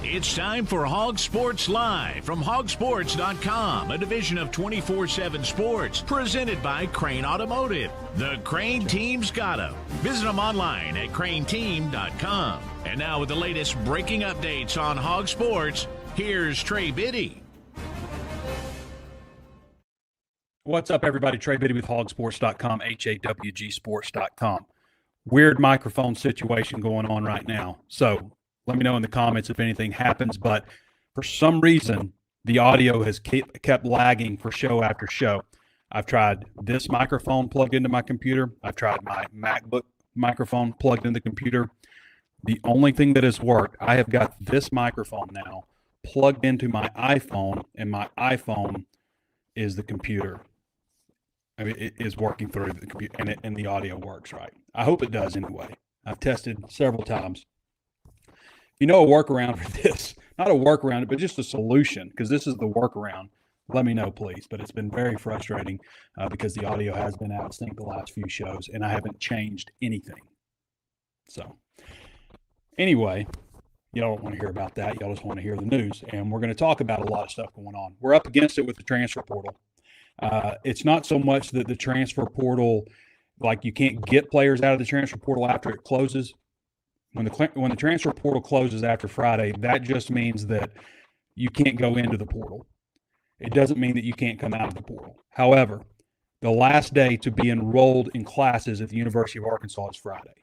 It's time for HawgSports Live from HawgSports.com, a division of 24/7 Sports, presented by Crain Automotive. The Crain Team's got 'em. Visit them online at crainteam.com. And now with the latest breaking updates on HawgSports, here's Trey Biddy. What's up, everybody? Trey Biddy with HawgSports.com, HAWGsports.com. Weird microphone situation going on right now. So let me know in the comments if anything happens. But for some reason, the audio has kept lagging for show after show. I've tried this microphone plugged into my computer. I've tried my MacBook microphone plugged into the computer. The only thing that has worked, I have got this microphone now plugged into my iPhone, and my iPhone is the computer. I mean, it is working through the computer, and the audio works right. I hope it does anyway. I've tested several times. You know, a workaround for this, not a workaround, but just a solution, because this is the workaround. Let me know, please. But it's been very frustrating because the audio has been out of sync the last few shows, and I haven't changed anything. So anyway, y'all don't want to hear about that. Y'all just want to hear the news. And we're going to talk about a lot of stuff going on. We're up against it with the transfer portal. It's not so much that the transfer portal, like you can't get players out of the transfer portal after it closes. When the transfer portal closes after Friday, that just means that you can't go into the portal. It doesn't mean that you can't come out of the portal. However, the last day to be enrolled in classes at the University of Arkansas is Friday.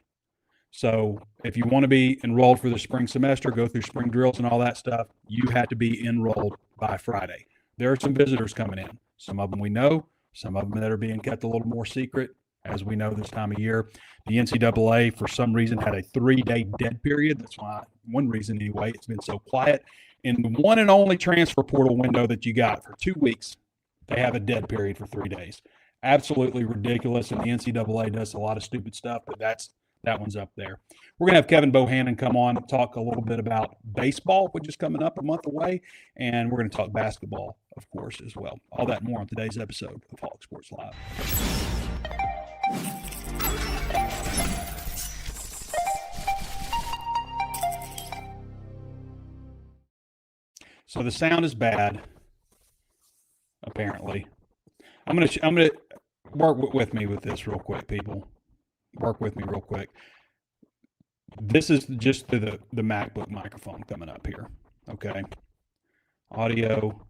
So if you want to be enrolled for the spring semester, go through spring drills and all that stuff, you have to be enrolled by Friday. There are some visitors coming in. Some of them we know, some of them that are being kept a little more secret, as we know this time of year. The NCAA, for some reason, had a 3-day dead period. That's why, one reason anyway, it's been so quiet. In the one and only transfer portal window that you got for 2 weeks, they have a dead period for 3 days. Absolutely ridiculous, and the NCAA does a lot of stupid stuff, but that one's up there. We're going to have Kevin Bohannon come on and talk a little bit about baseball, which is coming up a month away, and we're going to talk basketball, of course, as well. All that and more on today's episode of Hawg Sports Live. So the sound is bad, apparently. I'm gonna work with me with this real quick, people. Work with me real quick. This is just the MacBook microphone coming up here. Okay. Audio.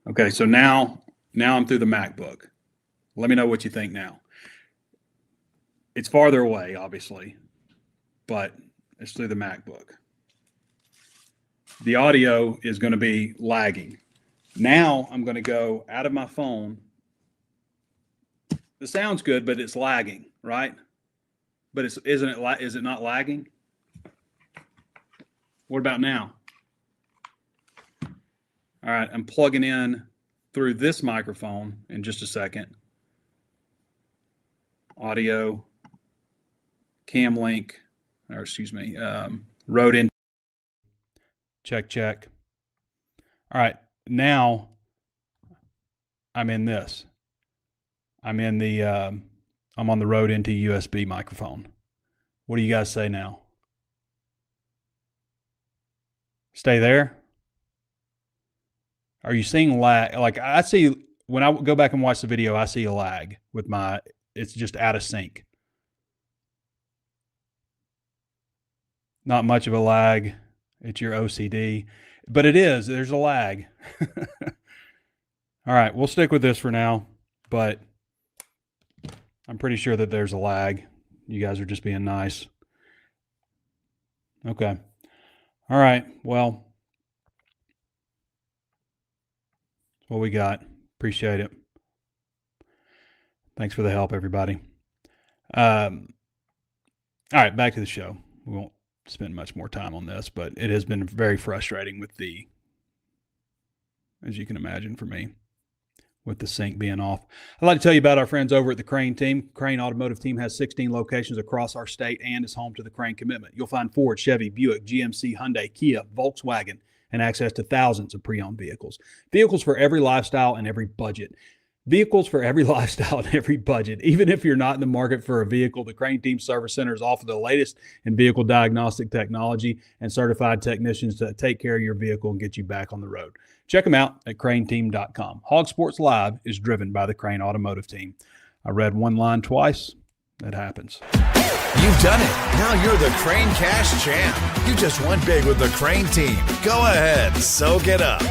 Okay, so now I'm through the MacBook. Let me know what you think now. It's farther away, obviously, but it's through the MacBook. The audio is going to be lagging. Now I'm going to go out of my phone. The sound's good, but it's lagging, right? But is it not lagging? What about now? All right, I'm plugging in through this microphone in just a second. Audio, cam link, or excuse me, Rode in. Check. All right, now I'm in this. I'm on the Rode into USB microphone. What do you guys say now? Stay there? Are you seeing lag? Like I see, when I go back and watch the video, I see a lag with it's just out of sync. Not much of a lag. It's your OCD, but there's a lag. All right, we'll stick with this for now, but I'm pretty sure that there's a lag. You guys are just being nice. Okay. All right. Well, that's what we got. Appreciate it. Thanks for the help, everybody. All right, back to the show. We won't spend much more time on this, but it has been very frustrating as you can imagine for me, with the sync being off. I'd like to tell you about our friends over at the Crain Team. Crain Automotive Team has 16 locations across our state and is home to the Crain commitment. You'll find Ford, Chevy, Buick, GMC, Hyundai, Kia, Volkswagen, and access to thousands of pre-owned vehicles. Vehicles for every lifestyle and every budget. Vehicles for every lifestyle and every budget. Even if you're not in the market for a vehicle, the Crain Team Service Centers offer the latest in vehicle diagnostic technology and certified technicians to take care of your vehicle and get you back on the road. Check them out at crainteam.com. HawgSports Live is driven by the Crain Automotive Team. I read one line twice. That happens. You've done it. Now you're the Crain Cash champ. You just won big with the Crain Team. Go ahead, soak it up.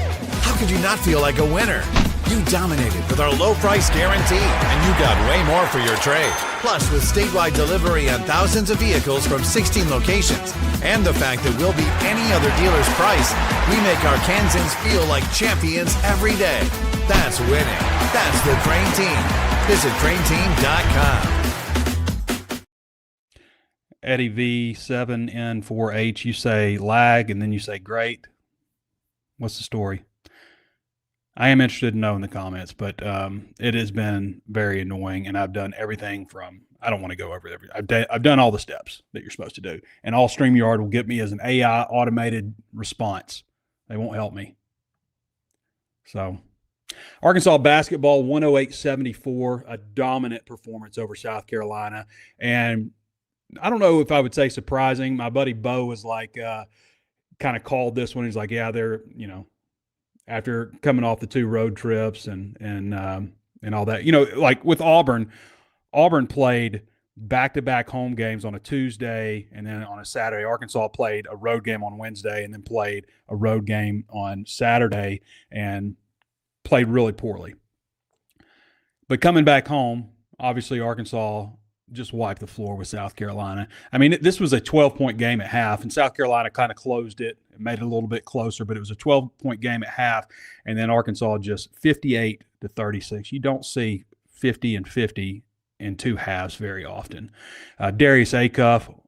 How could you not feel like a winner? You dominated with our low price guarantee, and you got way more for your trade. Plus, with statewide delivery on thousands of vehicles from 16 locations, and the fact that we'll beat any other dealer's price, we make our Kansans feel like champions every day. That's winning. That's the Crain Team. Visit crainteam.com. Eddie V7N4H, you say lag and then you say great. What's the story? I am interested in knowing the comments, but it has been very annoying, and I've done everything from, I don't want to go over everything. I've done all the steps that you're supposed to do, and all StreamYard will get me as an AI automated response. They won't help me. So Arkansas basketball, 108-74, a dominant performance over South Carolina. And I don't know if I would say surprising. My buddy Bo was like, kind of called this one. He's like, yeah, they're, after coming off the 2 road trips and all that, like with Auburn played back-to-back home games on a Tuesday and then on a Saturday. Arkansas played a road game on Wednesday and then played a road game on Saturday and played really poorly. But coming back home, obviously Arkansas just wiped the floor with South Carolina. I mean, this was a 12-point game at half, and South Carolina kind of closed it and made it a little bit closer, but it was a 12-point game at half, and then Arkansas just 58-36. You don't see 50 and 50 in 2 halves very often. Darius Acuff,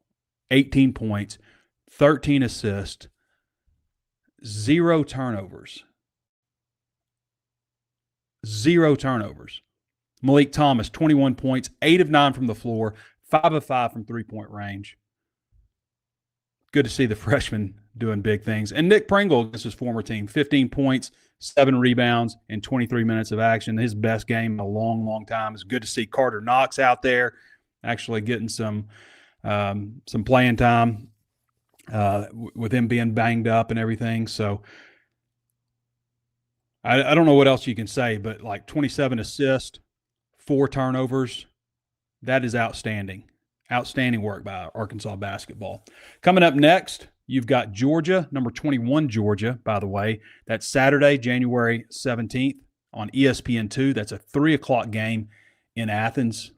18 points, 13 assists, 0 turnovers. 0 turnovers. Malik Thomas, 21 points, 8 of 9 from the floor, 5 of 5 from three-point range. Good to see the freshman doing big things. And Nick Pringle against his former team, 15 points, 7 rebounds, and 23 minutes of action. His best game in a long, long time. It's good to see Carter Knox out there actually getting some playing time with him being banged up and everything. So I don't know what else you can say, but like 27 assists, 4 turnovers, that is outstanding. Outstanding work by Arkansas basketball. Coming up next, you've got Georgia, number 21 Georgia, by the way. That's Saturday, January 17th on ESPN2. That's a 3 o'clock game in Athens.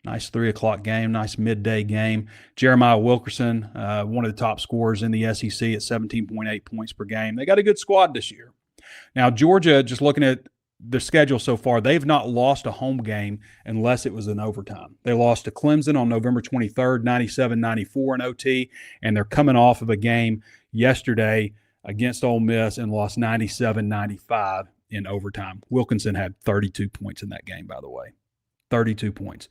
Nice 3 o'clock game, nice midday game. Jeremiah Wilkerson, one of the top scorers in the SEC at 17.8 points per game. They got a good squad this year. Now, Georgia, just looking at the schedule so far, they've not lost a home game unless it was in overtime. They lost to Clemson on November 23rd, 97-94 in OT, and they're coming off of a game yesterday against Ole Miss and lost 97-95 in overtime. Wilkinson had 32 points in that game, by the way. 32 points.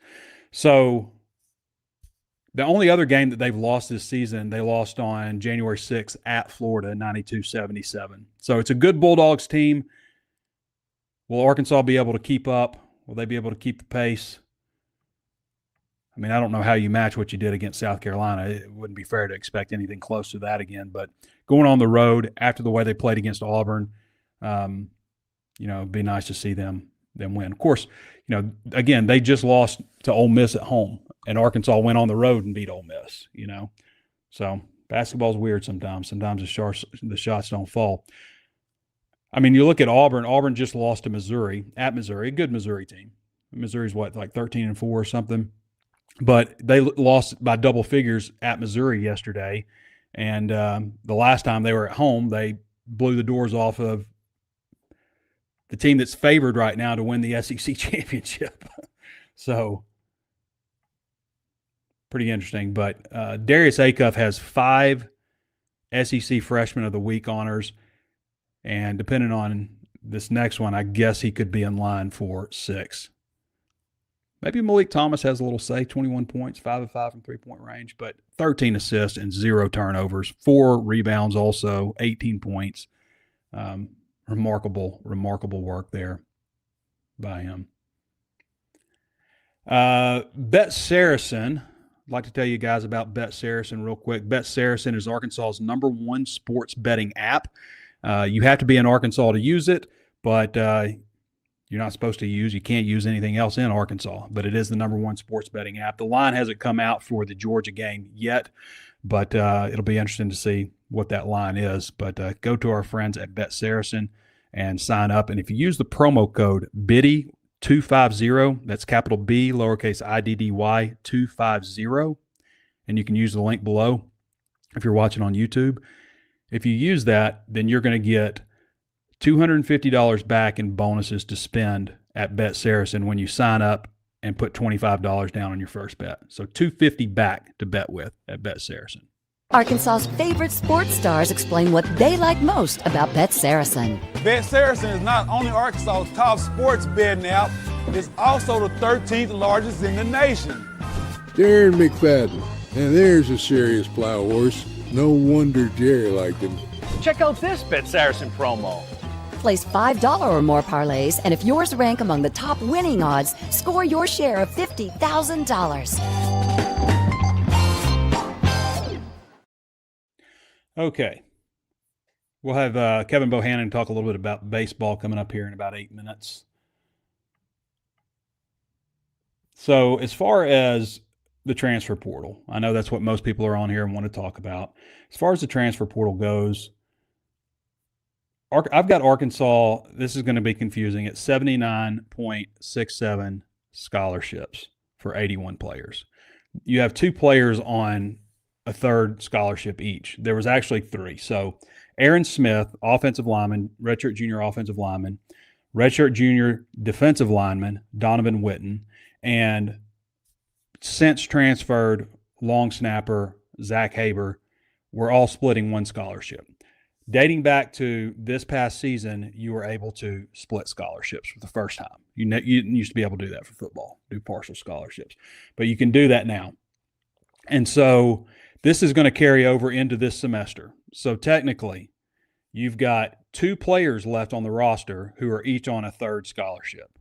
So the only other game that they've lost this season, they lost on January 6th at Florida, 92-77. So it's a good Bulldogs team. Will Arkansas be able to keep up? Will they be able to keep the pace? I mean, I don't know how you match what you did against South Carolina. It wouldn't be fair to expect anything close to that again. But going on the road after the way they played against Auburn, it'd be nice to see them win. Of course, again, they just lost to Ole Miss at home, and Arkansas went on the road and beat Ole Miss, So basketball's weird sometimes. Sometimes the shots don't fall. I mean, you look at Auburn. Auburn just lost to Missouri, at Missouri, a good Missouri team. Missouri's like 13-4 or something. But they lost by double figures at Missouri yesterday. And the last time they were at home, they blew the doors off of the team that's favored right now to win the SEC championship. So pretty interesting. But Darius Acuff has 5 SEC Freshman of the Week honors. And depending on this next one, I guess he could be in line for 6. Maybe Malik Thomas has a little say, 21 points, 5 of 5 from three-point range, but 13 assists and 0 turnovers, 4 rebounds also, 18 points. Remarkable work there. by him. Bet Saracen. I'd like to tell you guys about Bet Saracen real quick. Bet Saracen is Arkansas's #1 sports betting app. You have to be in Arkansas to use it, but you're not supposed to you can't use anything else in Arkansas, but it is the #1 sports betting app. The line hasn't come out for the Georgia game yet, but it'll be interesting to see what that line is. But go to our friends at Bet Saracen and sign up. And if you use the promo code BIDDY250, that's capital B, lowercase IDDY 250, and you can use the link below if you're watching on YouTube. If you use that, then you're going to get $250 back in bonuses to spend at Bet Saracen when you sign up and put $25 down on your first bet. So $250 back to bet with at Bet Saracen. Arkansas's favorite sports stars explain what they like most about Bet Saracen. Bet Saracen is not only Arkansas's top sports betting app, it's also the 13th largest in the nation. Darren McFadden, and there's a serious plow horse. No wonder Jerry liked him. Check out this Bet Saracen promo. Place $5 or more parlays, and if yours rank among the top winning odds, score your share of $50,000. Okay. We'll have Kevin Bohannon talk a little bit about baseball coming up here in about 8 minutes. So as far as the transfer portal, I know that's what most people are on here and want to talk about. As far as the transfer portal goes, I've got Arkansas, this is going to be confusing, at 79.67 scholarships for 81 players. You have 2 players on a third scholarship each. There was actually 3. So Aaron Smith, offensive lineman, redshirt junior offensive lineman, redshirt junior defensive lineman, Donovan Witten, and since transferred long snapper Zach Haber were all splitting 1 scholarship. Dating back to this past season, you were able to split scholarships for the first time. You used to be able to do that for football, do partial scholarships. But you can do that now. And so this is going to carry over into this semester. So technically, you've got 2 players left on the roster who are each on a third scholarship,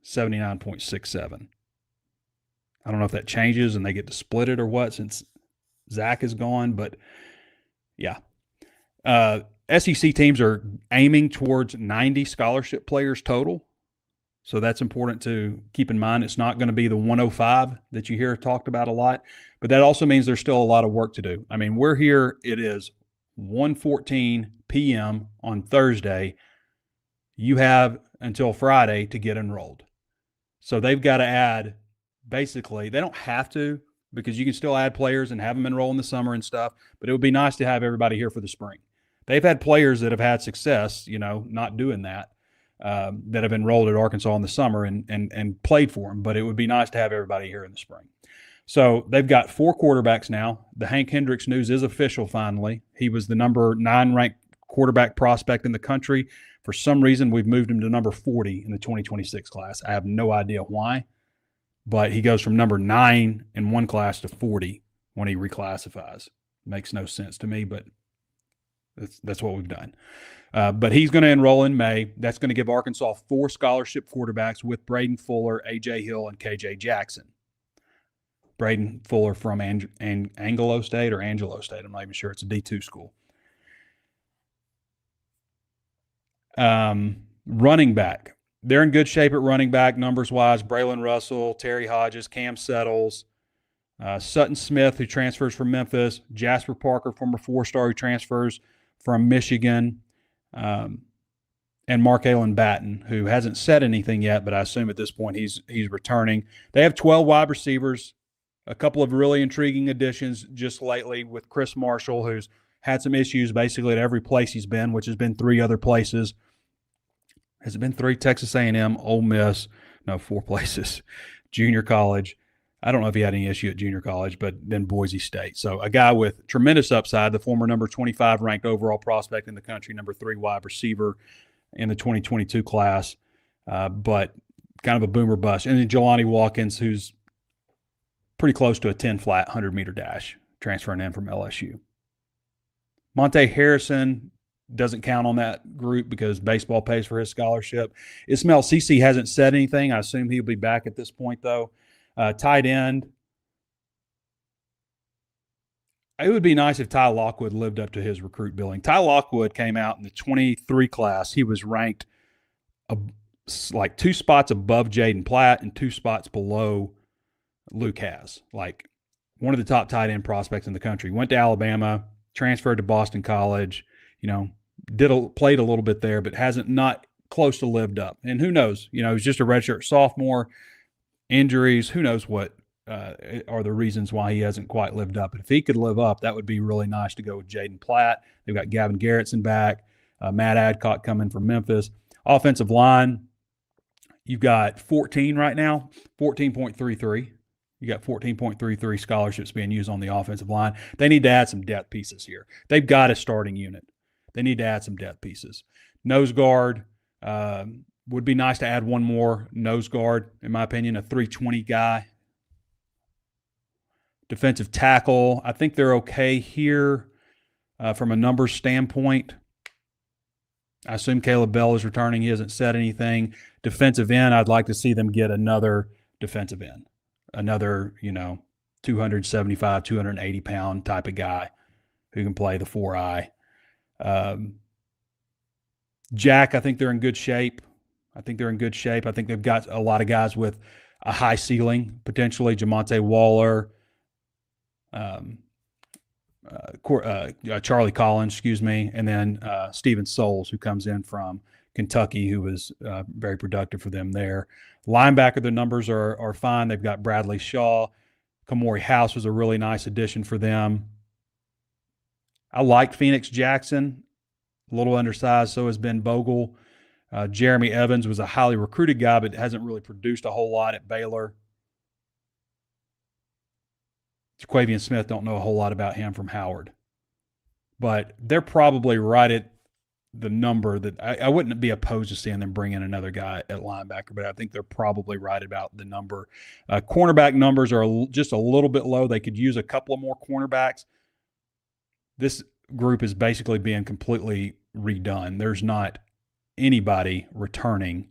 79.67. I don't know if that changes and they get to split it or what since Zach is gone, but yeah. SEC teams are aiming towards 90 scholarship players total. So that's important to keep in mind. It's not going to be the 105 that you hear talked about a lot, but that also means there's still a lot of work to do. I mean, we're here. It is 1:14 p.m. on Thursday. You have until Friday to get enrolled. So they've got to add, basically, they don't have to because you can still add players and have them enroll in the summer and stuff, but it would be nice to have everybody here for the spring. They've had players that have had success, not doing that, that have enrolled at Arkansas in the summer and played for them, but it would be nice to have everybody here in the spring. So they've got 4 quarterbacks now. The Hank Hendricks news is official finally. He was the number 9 ranked quarterback prospect in the country. For some reason, we've moved him to number 40 in the 2026 class. I have no idea why, but he goes from number 9 in one class to 40 when he reclassifies. Makes no sense to me, but that's what we've done. But he's going to enroll in May. That's going to give Arkansas 4 scholarship quarterbacks with Braden Fuller, A.J. Hill, and K.J. Jackson. Braden Fuller from Angelo State or Angelo State. I'm not even sure. It's a D2 school. Running back. They're in good shape at running back, numbers-wise. Braylon Russell, Terry Hodges, Cam Settles, Sutton Smith, who transfers from Memphis, Jasper Parker, former 4-star who transfers from Michigan, and Mark Allen Batten, who hasn't said anything yet, but I assume at this point he's returning. They have 12 wide receivers, a couple of really intriguing additions just lately with Chris Marshall, who's had some issues basically at every place he's been, which has been 3 other places. Has it been 3? Texas A&M, Ole Miss, no, 4 places, junior college. I don't know if he had any issue at junior college, but then Boise State. So a guy with tremendous upside, the former number 25 ranked overall prospect in the country, number 3 wide receiver in the 2022 class, but kind of a boomer bust. And then Jelani Watkins, who's pretty close to a 10-flat 100-meter dash, transferring in from LSU. Monte Harrison, doesn't count on that group because baseball pays for his scholarship. Ismail Cece hasn't said anything. I assume he'll be back at this point, though. Tight end. It would be nice if Ty Lockwood lived up to his recruit billing. Ty Lockwood came out in the 23 class. He was ranked like 2 spots above Jaden Platt and 2 spots below Luke Haas. Like one of the top tight end prospects in the country. Went to Alabama, transferred to Boston College, played a little bit there, but hasn't not close to lived up. And who knows? He's just a redshirt sophomore, injuries, who knows what are the reasons why he hasn't quite lived up. But if he could live up, that would be really nice to go with Jaden Platt. They've got Gavin Garrettson back, Matt Adcock coming from Memphis. Offensive line, you've got 14 right now, 14.33. You got 14.33 scholarships being used on the offensive line. They need to add some depth pieces here. They've got a starting unit. They need to add some depth pieces. Nose guard, would be nice to add one more nose guard, in my opinion, a 320 guy. Defensive tackle, I think they're okay here from a numbers standpoint. I assume Caleb Bell is returning. He hasn't said anything. Defensive end, I'd like to see them get another defensive end. Another, 275, 280-pound type of guy who can play the 4-eye. Jack, I think they're in good shape. I think they've got a lot of guys with a high ceiling, potentially. Jamonte Waller, Charlie Collins, and then Steven Souls, who comes in from Kentucky, who was very productive for them there. Linebacker, the numbers are fine. They've got Bradley Shaw. Kamori House was a really nice addition for them. I liked Phoenix Jackson, a little undersized, so has Ben Bogle. Jeremy Evans was a highly recruited guy, but hasn't really produced a whole lot at Baylor. Jaquavian Smith, don't know a whole lot about him from Howard. But they're probably right at the number that I wouldn't be opposed to seeing them bring in another guy at linebacker, but I think they're probably right about the number. Cornerback numbers are just a little bit low. They could use a couple of more cornerbacks. This group is basically being completely redone. There's not anybody returning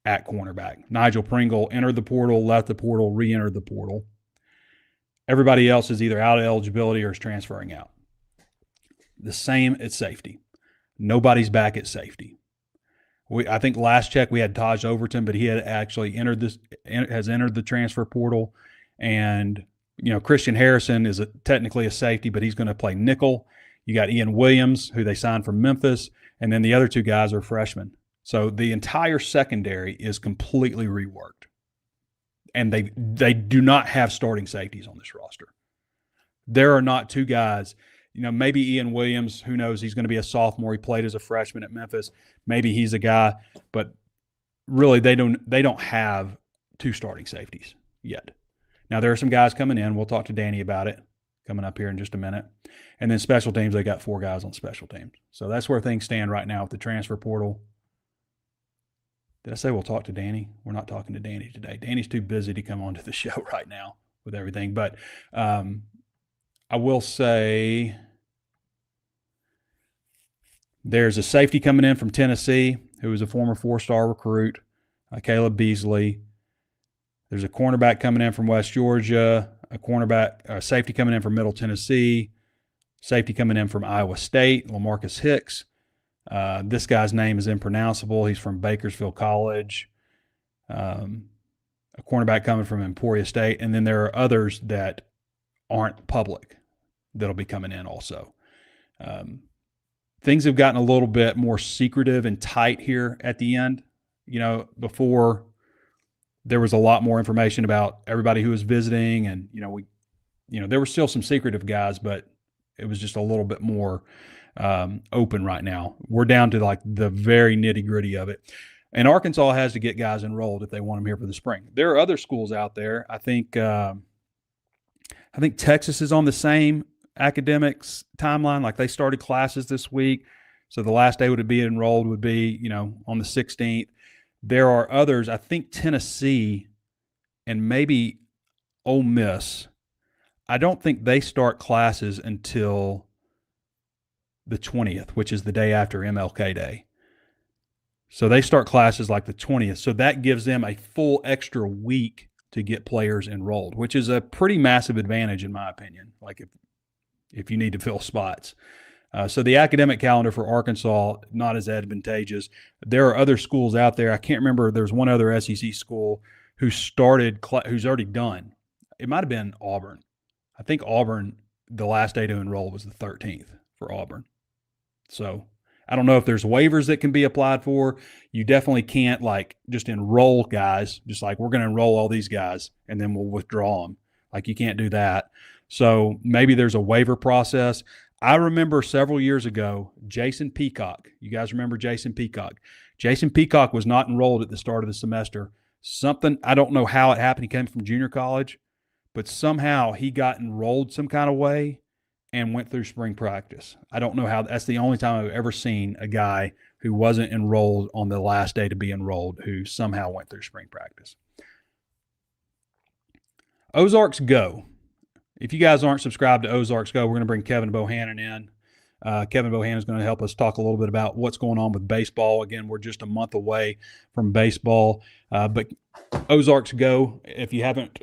at cornerback. Nigel Pringle entered the portal, left the portal, re-entered the portal. Everybody else is either out of eligibility or is transferring out. The same at safety. Nobody's back at safety. I think last check we had Taj Overton, but he had actually has entered the transfer portal. And, Christian Harrison is technically a safety, but he's going to play nickel. You got Ian Williams, who they signed from Memphis, and then the other 2 guys are freshmen. So the entire secondary is completely reworked. And they do not have starting safeties on this roster. There are not 2 guys. Maybe Ian Williams, who knows, he's going to be a sophomore. He played as a freshman at Memphis. Maybe he's a guy, but really they don't have 2 starting safeties yet. Now there are some guys coming in. We'll talk to Danny about it coming up here in just a minute. And then special teams, they got 4 guys on special teams. So that's where things stand right now with the transfer portal. Did I say we'll talk to Danny? We're not talking to Danny today. Danny's too busy to come onto the show right now with everything. But I will say there's a safety coming in from Tennessee who is a former 4-star recruit, Caleb Beasley. There's a cornerback coming in from West Georgia, a safety coming in from Middle Tennessee, safety coming in from Iowa State, LaMarcus Hicks. This guy's name is impronounceable. He's from Bakersfield College. A cornerback coming from Emporia State. And then there are others that aren't public that'll be coming in also. Things have gotten a little bit more secretive and tight here at the end. Before there was a lot more information about everybody who was visiting, and there were still some secretive guys, but it was just a little bit more open right now. We're down to like the very nitty gritty of it. And Arkansas has to get guys enrolled if they want them here for the spring. There are other schools out there. I think Texas is on the same academics timeline. Like they started classes this week. So the last day would be enrolled would be, on the 16th. There are others. I think Tennessee and maybe Ole Miss. I don't think they start classes until the 20th, which is the day after MLK Day. So they start classes like the 20th. So that gives them a full extra week to get players enrolled, which is a pretty massive advantage in my opinion. Like if you need to fill spots. So the academic calendar for Arkansas, not as advantageous. There are other schools out there. I can't remember. There's one other SEC school who's already done. It might have been Auburn. I think Auburn, the last day to enroll was the 13th for Auburn. So I don't know if there's waivers that can be applied for. You definitely can't just enroll guys, just like we're going to enroll all these guys and then we'll withdraw them. Like you can't do that. So maybe there's a waiver process. I remember several years ago, Jason Peacock. You guys remember Jason Peacock? Jason Peacock was not enrolled at the start of the semester. I don't know how it happened. He came from junior college, but somehow he got enrolled some kind of way and went through spring practice. I don't know how. That's the only time I've ever seen a guy who wasn't enrolled on the last day to be enrolled who somehow went through spring practice. Ozarks Go. If you guys aren't subscribed to Ozarks Go, we're going to bring Kevin Bohannon in. Kevin Bohannon is going to help us talk a little bit about what's going on with baseball. Again, we're just a month away from baseball. But Ozarks Go, if you haven't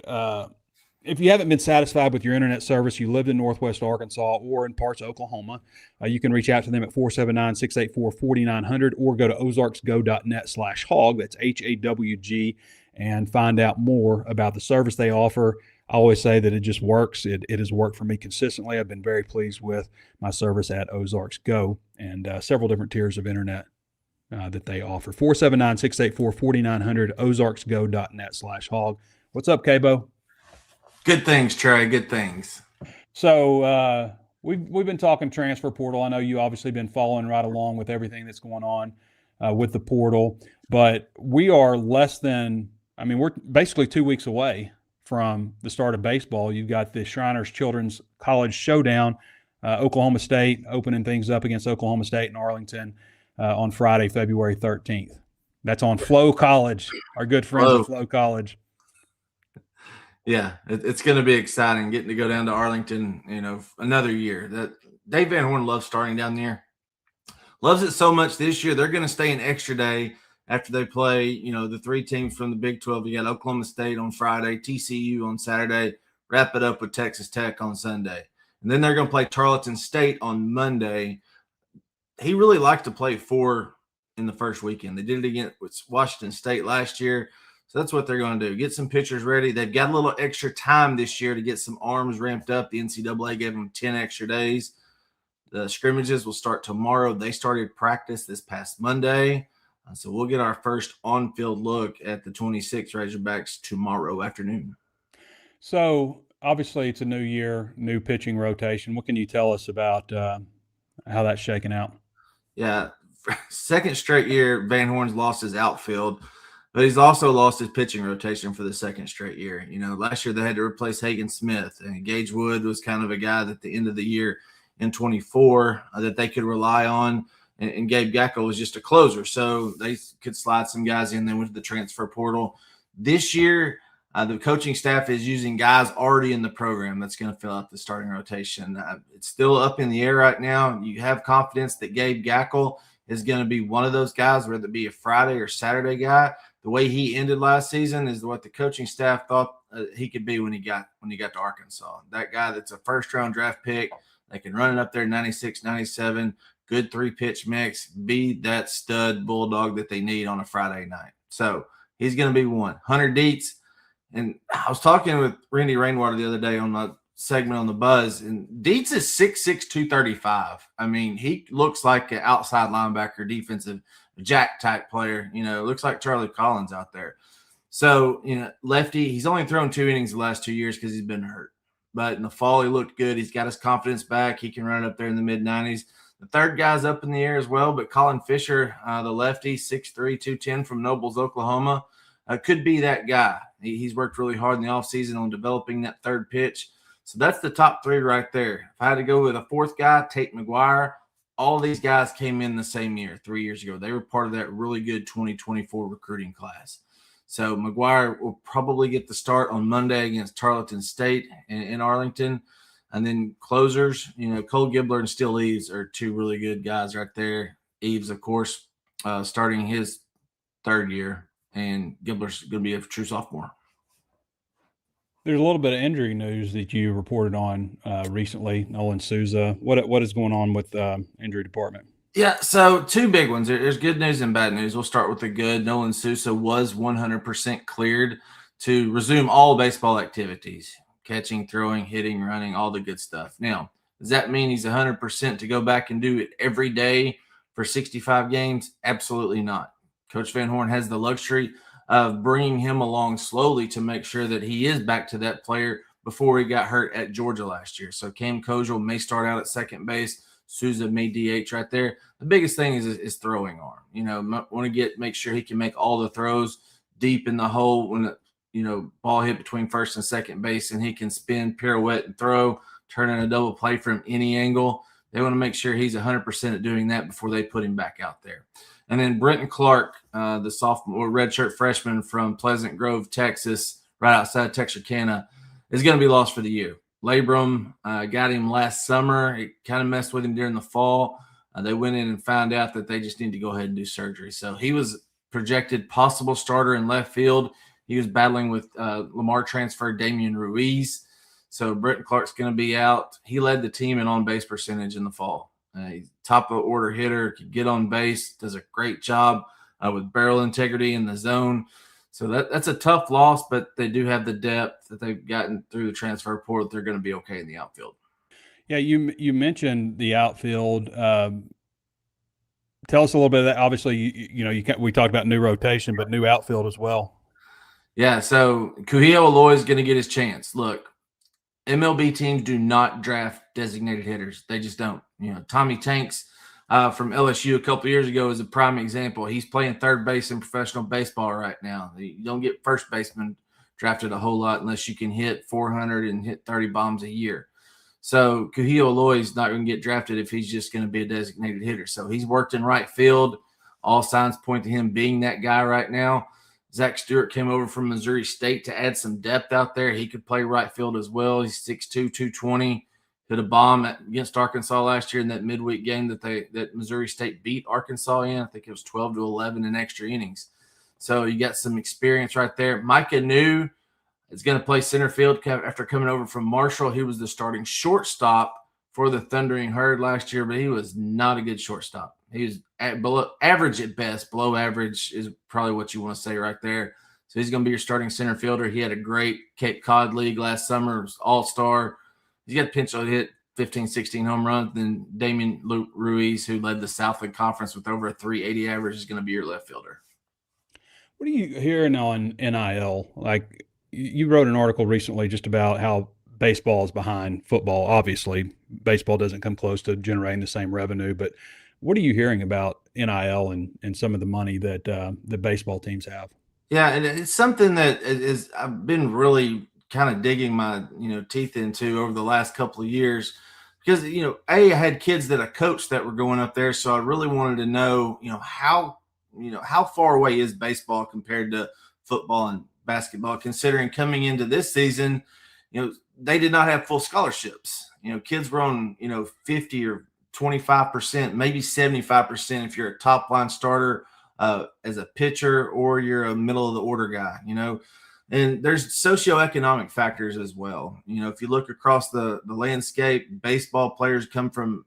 been satisfied with your internet service, you lived in Northwest Arkansas or in parts of Oklahoma, you can reach out to them at 479-684-4900 or go to ozarksgo.net/hog. That's HAWG, and find out more about the service they offer. I always say that it just works. It has worked for me consistently. I've been very pleased with my service at Ozarks Go and several different tiers of internet that they offer. 479-684-4900, ozarksgo.net/hog. What's up, Cabo? Good things, Trey. Good things. So we've been talking transfer portal. I know you obviously been following right along with everything that's going on with the portal, but we are we're basically 2 weeks away from the start of baseball. You've got the Shriners Children's College Showdown, Oklahoma State opening things up against Oklahoma State in Arlington on Friday, February 13th. That's on Flow College, our good friends at Flow College. Yeah, it's going to be exciting getting to go down to Arlington, another year. That Dave Van Horn loves starting down there. Loves it so much this year. They're going to stay an extra day after they play, the three teams from the Big 12. You got Oklahoma State on Friday, TCU on Saturday, wrap it up with Texas Tech on Sunday. And then they're going to play Tarleton State on Monday. He really liked to play 4 in the first weekend. They did it again with Washington State last year. So that's what they're going to do. Get some pitchers ready. They've got a little extra time this year to get some arms ramped up. The NCAA gave them 10 extra days. The scrimmages will start tomorrow. They started practice this past Monday. So we'll get our first on-field look at the 26 Razorbacks tomorrow afternoon. So obviously it's a new year, new pitching rotation. What can you tell us about how that's shaking out? Yeah, second straight year Van Horn's lost his outfield, but he's also lost his pitching rotation for the second straight year. Last year they had to replace Hagen Smith, and Gage Wood was kind of a guy that at the end of the year in 24 that they could rely on. And Gabe Gackel was just a closer, so they could slide some guys in there with the transfer portal. This year, the coaching staff is using guys already in the program that's going to fill out the starting rotation. It's still up in the air right now. You have confidence that Gabe Gackel is going to be one of those guys, whether it be a Friday or Saturday guy. The way he ended last season is what the coaching staff thought he could be when he got to Arkansas. That guy that's a first-round draft pick, they can run it up there 96, 97, good 3-pitch mix, be that stud bulldog that they need on a Friday night. So he's going to be one. Hunter Dietz, and I was talking with Randy Rainwater the other day on my segment on the Buzz, and Dietz is 6'6", 235. I mean, he looks like an outside linebacker, defensive jack type player. Looks like Charlie Collins out there. So, lefty, he's only thrown 2 innings the last 2 years because he's been hurt. But in the fall, he looked good. He's got his confidence back. He can run it up there in the mid-90s. The third guy's up in the air as well, but Colin Fisher, the lefty, 6'3", 210 from Nobles, Oklahoma, could be that guy. He's worked really hard in the offseason on developing that third pitch. So that's the top 3 right there. If I had to go with a fourth guy, Tate McGuire, all these guys came in the same year, 3 years ago. They were part of that really good 2024 recruiting class. So McGuire will probably get the start on Monday against Tarleton State in Arlington. And then closers, Cole Gibbler and Steele Eves are two really good guys right there. Eves, of course, starting his third year, and Gibbler's going to be a true sophomore. There's a little bit of injury news that you reported on recently. Nolan Souza. What is going on with injury department? Yeah, so two big ones. There's good news and bad news. We'll start with the good. Nolan Souza was 100% cleared to resume all baseball activities: catching, throwing, hitting, running, all the good stuff. Now, does that mean he's 100% to go back and do it every day for 65 games? Absolutely not. Coach Van Horn has the luxury of bringing him along slowly to make sure that he is back to that player before he got hurt at Georgia last year. So Cam Kojal may start out at second base. Souza may DH right there. The biggest thing is throwing arm. Want to make sure he can make all the throws deep in the hole when the ball hit between first and second base, and he can spin, pirouette, and throw, turn in a double play from any angle. They want to make sure he's 100% at doing that before they put him back out there. And then Brenton Clark, the sophomore redshirt freshman from Pleasant Grove, Texas, right outside Texarkana, is going to be lost for the year. Labrum got him last summer. It kind of messed with him during the fall. They went in and found out that they just need to go ahead and do surgery. So he was projected possible starter in left field. He was battling with Lamar transfer Damian Ruiz. So Brenton Clark's going to be out. He led the team in on-base percentage in the fall. He's top of order hitter, can get on base, does a great job with barrel integrity in the zone. So that's a tough loss, but they do have the depth that they've gotten through the transfer portal. They're going to be okay in the outfield. Yeah, you mentioned the outfield. Tell us a little bit of that. Obviously, we talked about new rotation, but new outfield as well. Yeah, so Kuhio Aloy is going to get his chance. Look, MLB teams do not draft designated hitters. They just don't. Tommy Tanks from LSU a couple years ago is a prime example. He's playing third base in professional baseball right now. You don't get first baseman drafted a whole lot unless you can hit 400 and hit 30 bombs a year. So Kuhio Aloy is not going to get drafted if he's just going to be a designated hitter. So he's worked in right field. All signs point to him being that guy right now. Zach Stewart came over from Missouri State to add some depth out there. He could play right field as well. He's 6'2", 220. Hit a bomb against Arkansas last year in that midweek game that Missouri State beat Arkansas in. I think it was 12-11 in extra innings. So you got some experience right there. Micah New is going to play center field after coming over from Marshall. He was the starting shortstop for the Thundering Herd last year, but he was not a good shortstop. He was below average at best. Below average is probably what you want to say right there. So he's going to be your starting center fielder. He had a great Cape Cod League last summer, all-star. He's got potential to hit 15, 16 home runs. Then Damian Ruiz, who led the Southland Conference with over a 380 average, is going to be your left fielder. What are you hearing on NIL? Like, you wrote an article recently just about how baseball is behind football. Obviously, baseball doesn't come close to generating the same revenue, but what are you hearing about NIL and some of the money that the baseball teams have? Yeah, and it's something that I've been really kind of digging my teeth into over the last couple of years because I had kids that I coached that were going up there, so I really wanted to know how far away is baseball compared to football and basketball, considering coming into this season, they did not have full scholarships. Kids were on 50 or 25%, maybe 75% if you're a top line starter as a pitcher or you're a middle of the order guy, and there's socioeconomic factors as well. If you look across the landscape, baseball players come from,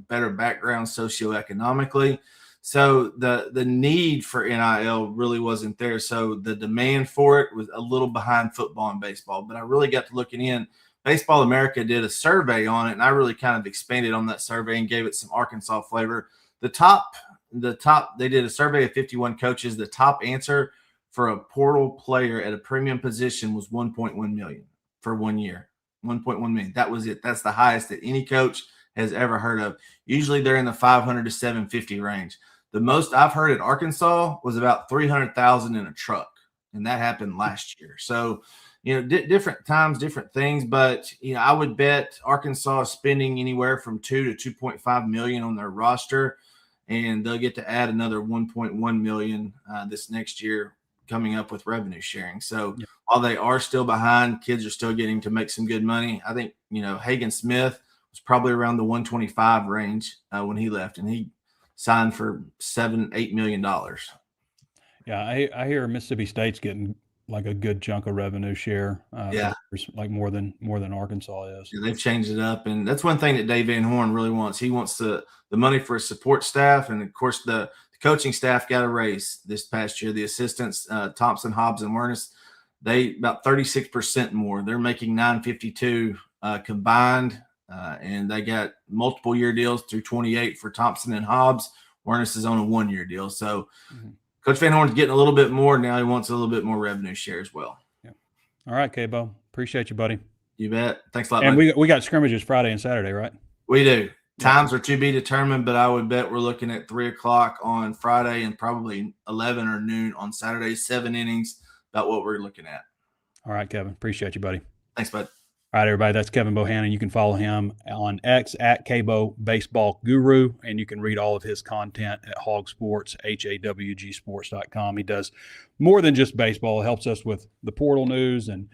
better backgrounds socioeconomically. So the need for NIL really wasn't there. So the demand for it was a little behind football and baseball, but I really got to looking in. Baseball America did a survey on it, and I really kind of expanded on that survey and gave it some Arkansas flavor. The top, they did a survey of 51 coaches. The top answer for a portal player at a premium position was $1.1 million for 1 year. $1.1 million. That was it. That's the highest that any coach has ever heard of. Usually they're in the 500 to 750 range. The most I've heard at Arkansas was about 300,000 in a truck, and that happened last year. So, different times, different things, but I would bet Arkansas is spending anywhere from $2 to $2.5 million on their roster, and they'll get to add another $1.1 million this next year coming up with revenue sharing. So Yeah. while they are still behind, kids are still getting to make some good money. I think, Hagen Smith was probably around the 125 range when he left, and he signed for $7-8 million. Yeah, I hear Mississippi State's getting like a good chunk of revenue share. Yeah. Like more than Arkansas is. Yeah, they've changed it up, and that's one thing that Dave Van Horn really wants. He wants the money for his support staff, and of course the coaching staff got a raise this past year. The assistants, Thompson, Hobbs, and Wernis, they about 36% more. They're making $952 combined, and they got multiple year deals through 28 for Thompson and Hobbs. Wernis is on a 1-year deal, so Coach Van Horn's getting a little bit more now. He wants a little bit more revenue share as well. Yeah. All right, K-Bo. Appreciate you, buddy. You bet. Thanks a lot. And buddy. we got scrimmages Friday and Saturday, right? We do. Times are to be determined, but I would bet we're looking at 3:00 on Friday and probably 11 or noon on Saturday. 7 innings, about what we're looking at. All right, Kevin. Appreciate you, buddy. Thanks, bud. All right, everybody. That's Kevin Bohannon. You can follow him on X at KBO Baseball Guru, and you can read all of his content at HawgSports, HawgSports.com. He does more than just baseball. It helps us with the portal news and,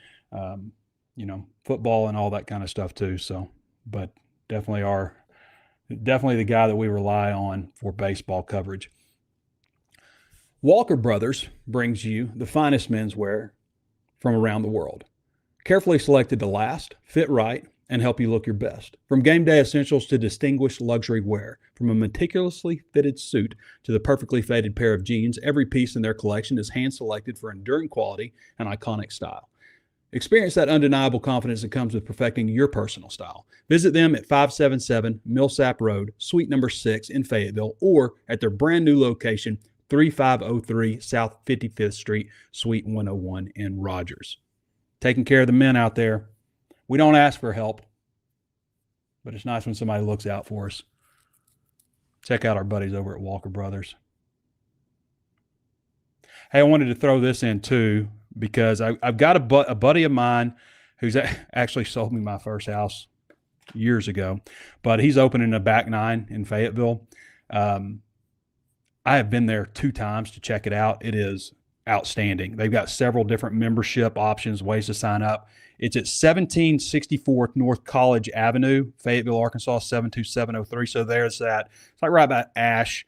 football and all that kind of stuff too. So, but definitely the guy that we rely on for baseball coverage. Walker Brothers brings you the finest menswear from around the world. Carefully selected to last, fit right, and help you look your best. From game day essentials to distinguished luxury wear, from a meticulously fitted suit to the perfectly fitted pair of jeans, every piece in their collection is hand-selected for enduring quality and iconic style. Experience that undeniable confidence that comes with perfecting your personal style. Visit them at 577 Millsap Road, Suite number 6 in Fayetteville, or at their brand new location, 3503 South 55th Street, Suite 101 in Rogers. Taking care of the men out there. We don't ask for help, but it's nice when somebody looks out for us. Check out our buddies over at Walker Brothers. Hey, I wanted to throw this in too, because I've got a buddy of mine who's actually sold me my first house years ago, but he's opening a back nine in Fayetteville. I have been there 2 times to check it out. It is outstanding. They've got several different membership options, ways to sign up. It's at 1764 North College Avenue, Fayetteville, Arkansas, 72703. So there's that. It's like right by Ash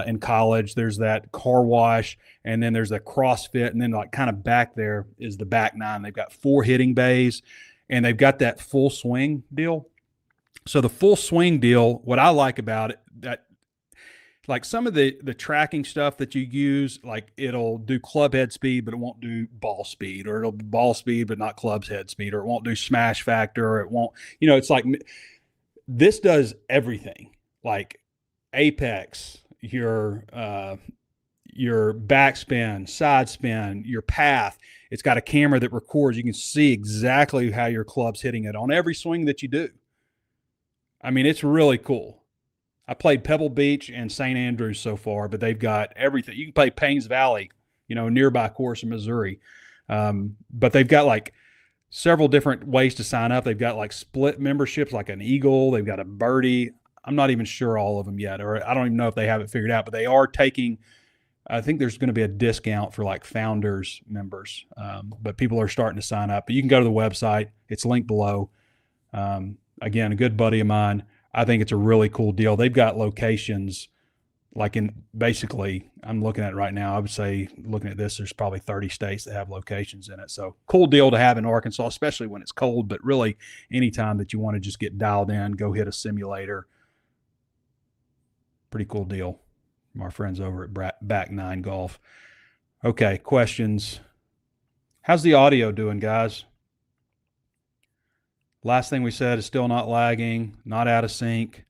in College. There's that car wash, and then there's the CrossFit, and then like kind of back there is the back nine. They've got 4 hitting bays, and they've got that full swing deal. So the full swing deal, what I like about it, that like some of the tracking stuff that you use, like it'll do club head speed, but it won't do ball speed, or it'll be ball speed, but not club's head speed, or it won't do smash factor, or it won't, it's like this does everything, like apex, your backspin, side spin, your path. It's got a camera that records. You can see exactly how your club's hitting it on every swing that you do. I mean, it's really cool. I played Pebble Beach and St. Andrews so far, but they've got everything. You can play Paynes Valley, nearby course in Missouri. But they've got like several different ways to sign up. They've got like split memberships, like an Eagle. They've got a Birdie. I'm not even sure all of them yet, or I don't even know if they have it figured out, but they are taking, I think there's going to be a discount for like Founders members. But people are starting to sign up. But you can go to the website. It's linked below. Again, a good buddy of mine. I think it's a really cool deal. They've got locations like in basically, I'm looking at it right now. I would say looking at this, there's probably 30 states that have locations in it. So cool deal to have in Arkansas, especially when it's cold, but really anytime that you want to just get dialed in, go hit a simulator. Pretty cool deal from our friends over at Back Nine Golf. Okay, questions. How's the audio doing, guys? Last thing we said is still not lagging, not out of sync.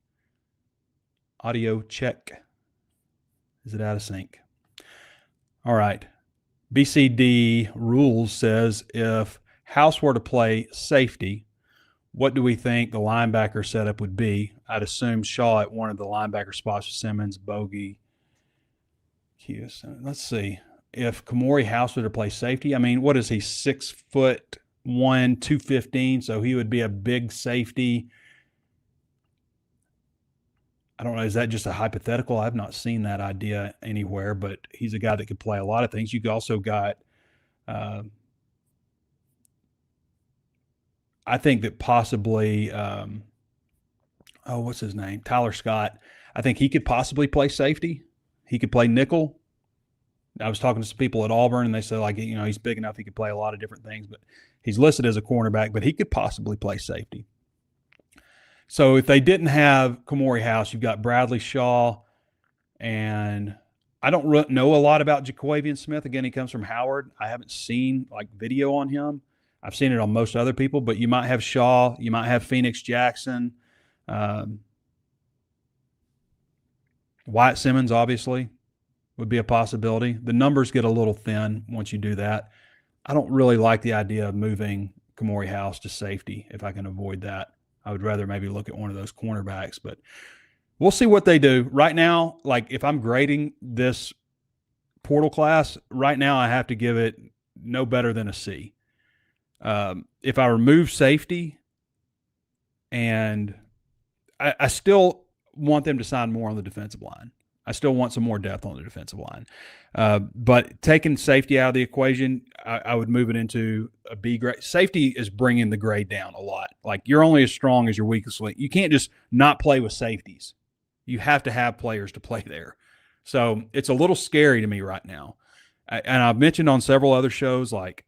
Audio check. Is it out of sync? All right. BCD Rules says if House were to play safety, what do we think the linebacker setup would be? I'd assume Shaw at one of the linebacker spots with Simmons, Bogey, Houston. Let's see. If Kamori House were to play safety, I mean, what is he, 6'1", 215, so he would be a big safety. I don't know, is that just a hypothetical? I've not seen that idea anywhere, but he's a guy that could play a lot of things. You also got, I think that possibly, what's his name? Tyler Scott. I think he could possibly play safety. He could play nickel. I was talking to some people at Auburn, and they said, like, he's big enough he could play a lot of different things, but he's listed as a cornerback, but he could possibly play safety. So if they didn't have Kamori House, you've got Bradley Shaw, and I don't know a lot about Jaquavian Smith. Again, he comes from Howard. I haven't seen like video on him. I've seen it on most other people, but you might have Shaw, you might have Phoenix Jackson, Wyatt Simmons, obviously, would be a possibility. The numbers get a little thin once you do that. I don't really like the idea of moving Kamori House to safety if I can avoid that. I would rather maybe look at one of those cornerbacks, but we'll see what they do. Right now, like if I'm grading this portal class, right now I have to give it no better than a C. If I remove safety, and I still want them to sign more on the defensive line. I still want some more depth on the defensive line. But taking safety out of the equation, I would move it into a B grade. Safety is bringing the grade down a lot. Like you're only as strong as your weakest link. You can't just not play with safeties. You have to have players to play there. So it's a little scary to me right now. And I've mentioned on several other shows, like,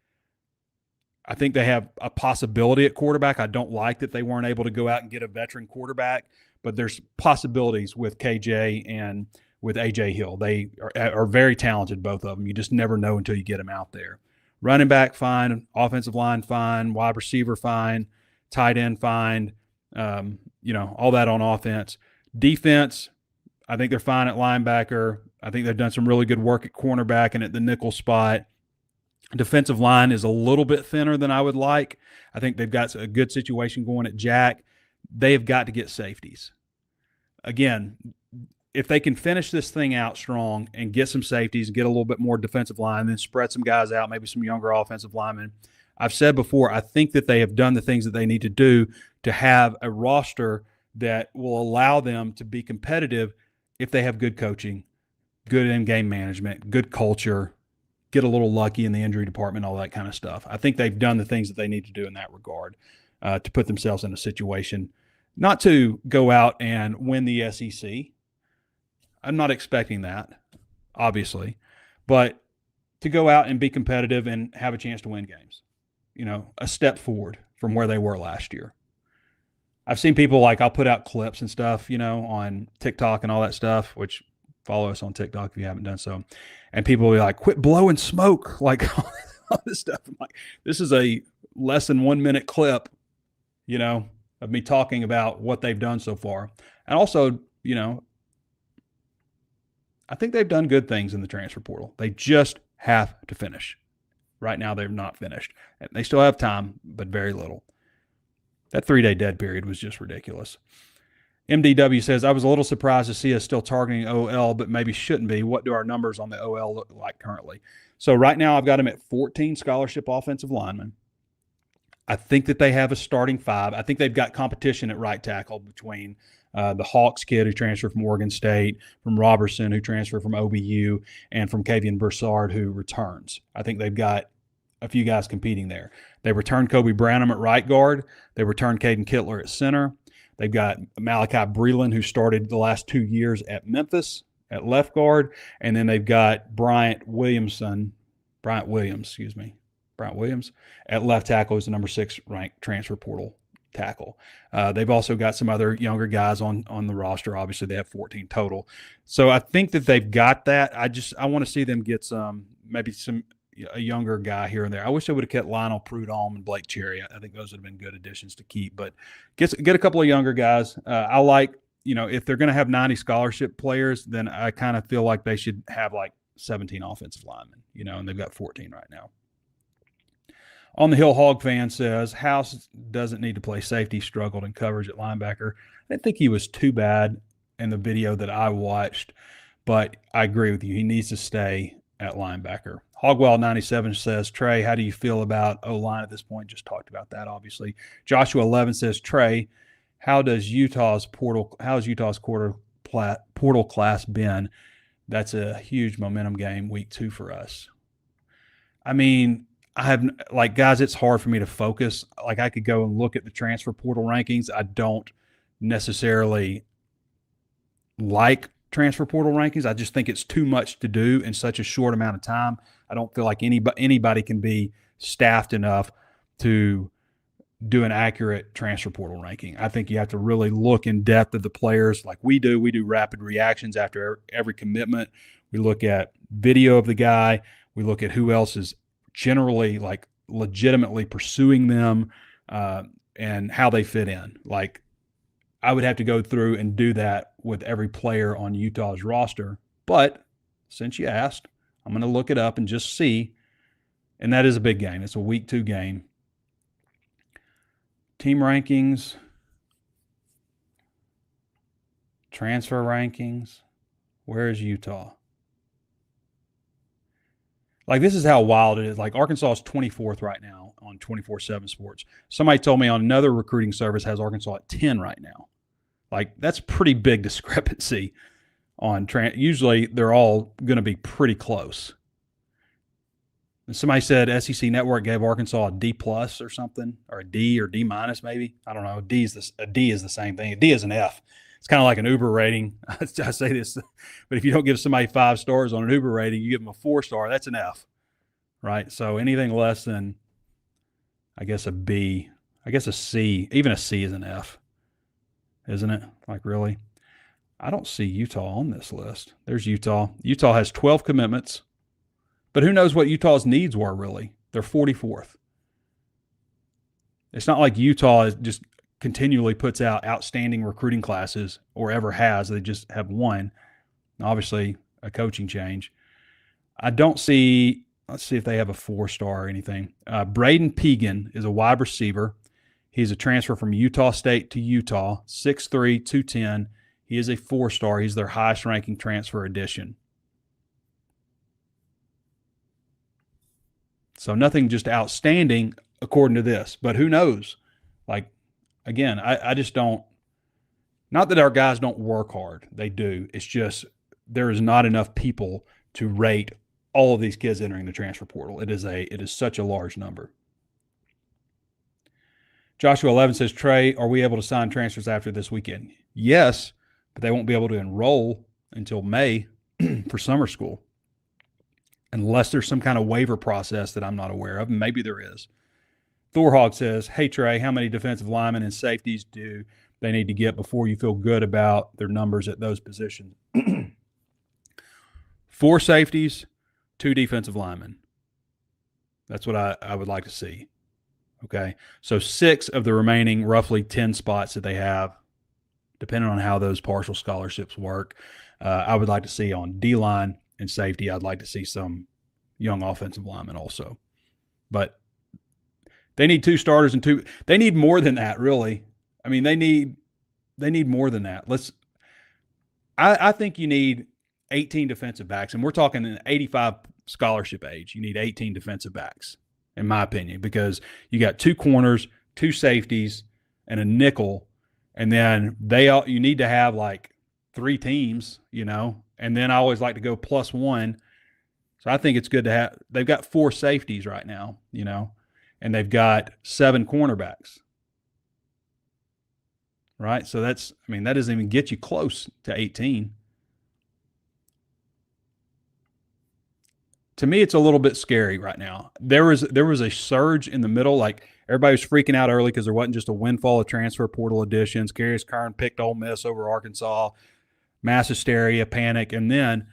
I think they have a possibility at quarterback. I don't like that they weren't able to go out and get a veteran quarterback, but there's possibilities with KJ and with A.J. Hill. They are very talented, both of them. You just never know until you get them out there. Running back, fine. Offensive line, fine. Wide receiver, fine. Tight end, fine. All that on offense. Defense, I think they're fine at linebacker. I think they've done some really good work at cornerback and at the nickel spot. Defensive line is a little bit thinner than I would like. I think they've got a good situation going at Jack. They have got to get safeties. Again, if they can finish this thing out strong and get some safeties and get a little bit more defensive line, then spread some guys out, maybe some younger offensive linemen. I've said before, I think that they have done the things that they need to do to have a roster that will allow them to be competitive if they have good coaching, good in-game management, good culture, get a little lucky in the injury department, all that kind of stuff. I think they've done the things that they need to do in that regard to put themselves in a situation not to go out and win the SEC. I'm not expecting that, obviously, but to go out and be competitive and have a chance to win games, a step forward from where they were last year. I've seen people I'll put out clips and stuff, on TikTok and all that stuff, which follow us on TikTok if you haven't done so. And people will be like, quit blowing smoke, all this stuff. I'm like, this is a less than 1 minute clip, of me talking about what they've done so far. And also, I think they've done good things in the transfer portal. They just have to finish. Right now, they've not finished. And they still have time, but very little. That 3-day dead period was just ridiculous. MDW says, I was a little surprised to see us still targeting OL, but maybe shouldn't be. What do our numbers on the OL look like currently? So right now I've got them at 14 scholarship offensive linemen. I think that they have a starting 5. I think they've got competition at right tackle between the Hawks kid who transferred from Oregon State, from Robertson who transferred from OBU, and from Kavian Broussard who returns. I think they've got a few guys competing there. They returned Kobe Branham at right guard. They returned Caden Kittler at center. They've got Malachi Breland, who started the last 2 years at Memphis at left guard. And then they've got Bryant Williams at left tackle, who's the number 6 ranked transfer portal tackle. They've also got some other younger guys on the roster. Obviously, they have 14 total. So I think that they've got that. I want to see them get a younger guy here and there. I wish they would have kept Lionel Prudhomme and Blake Cherry. I think those would have been good additions to keep. But get a couple of younger guys. I like, if they're going to have 90 scholarship players, then I kind of feel like they should have 17 offensive linemen, and they've got 14 right now. On the Hill Hog fan says, House doesn't need to play safety, struggled in coverage at linebacker. I didn't think he was too bad in the video that I watched, but I agree with you. He needs to stay at linebacker. Hogwell97 says, Trey, how do you feel about O-line at this point? Just talked about that, obviously. Joshua 11 says, Trey, how is Utah's quarter portal class been? That's a huge momentum game week 2 for us. I mean, guys, it's hard for me to focus. Like, I could go and look at the transfer portal rankings. I don't necessarily like transfer portal rankings. I just think it's too much to do in such a short amount of time. I don't feel like anybody can be staffed enough to do an accurate transfer portal ranking. I think you have to really look in depth at the players like we do. We do rapid reactions after every commitment. We look at video of the guy. We look at who else is generally like legitimately pursuing them and how they fit in. Like, I would have to go through and do that with every player on Utah's roster. But since you asked, I'm going to look it up and just see. And that is a big game. It's a week 2 game. Team rankings, transfer rankings. Where is Utah? Like, this is how wild it is. Like, Arkansas is 24th right now on 24/7 Sports. Somebody told me on another recruiting service has Arkansas at 10 right now. Like, that's pretty big discrepancy on usually they're all going to be pretty close. And somebody said SEC Network gave Arkansas a D+ or something, or a D or D- maybe. I don't know. A D is the same thing. A D is an F. It's kind of like an Uber rating. I say this, but if you don't give somebody 5 stars on an Uber rating, you give them a 4-star, that's an F, right? So anything less than, I guess, a B, I guess a C, even a C is an F, isn't it? Like, really? I don't see Utah on this list. There's Utah. Utah has 12 commitments, but who knows what Utah's needs were, really. They're 44th. It's not like Utah is just continually puts out outstanding recruiting classes or ever has. They just have one. Obviously, a coaching change. I don't see – let's see if they have a 4-star or anything. Braden Pegan is a wide receiver. He's a transfer from Utah State to Utah, 6'3", 210. He is a 4-star. He's their highest-ranking transfer addition. So nothing just outstanding according to this, but who knows? Like, again, I just don't – not that our guys don't work hard. They do. It's just there is not enough people to rate all of these kids entering the transfer portal. It is such a large number. Joshua 11 says, Trey, are we able to sign transfers after this weekend? Yes, but they won't be able to enroll until May for summer school, unless there's some kind of waiver process that I'm not aware of, and maybe there is. Thorhog says, hey, Trey, how many defensive linemen and safeties do they need to get before you feel good about their numbers at those positions? 4 safeties, 2 defensive linemen. That's what I would like to see. Okay, so 6 of the remaining roughly 10 spots that they have, depending on how those partial scholarships work, I would like to see on D-line and safety. I'd like to see some young offensive linemen also. But they need 2 starters and 2 – they need more than that, really. I mean, they need more than that. I think you need 18 defensive backs, and we're talking an 85 scholarship age. You need 18 defensive backs, in my opinion, because you got 2 corners, 2 safeties, and a nickel, and then you need to have like 3 teams, and then I always like to go +1. So I think it's good to have – they've got 4 safeties right now, and they've got 7 cornerbacks, right? So that doesn't even get you close to 18. To me, it's a little bit scary right now. There was a surge in the middle. Like, everybody was freaking out early because there wasn't just a windfall of transfer portal additions. Carius Kern picked Ole Miss over Arkansas. Mass hysteria, panic, and then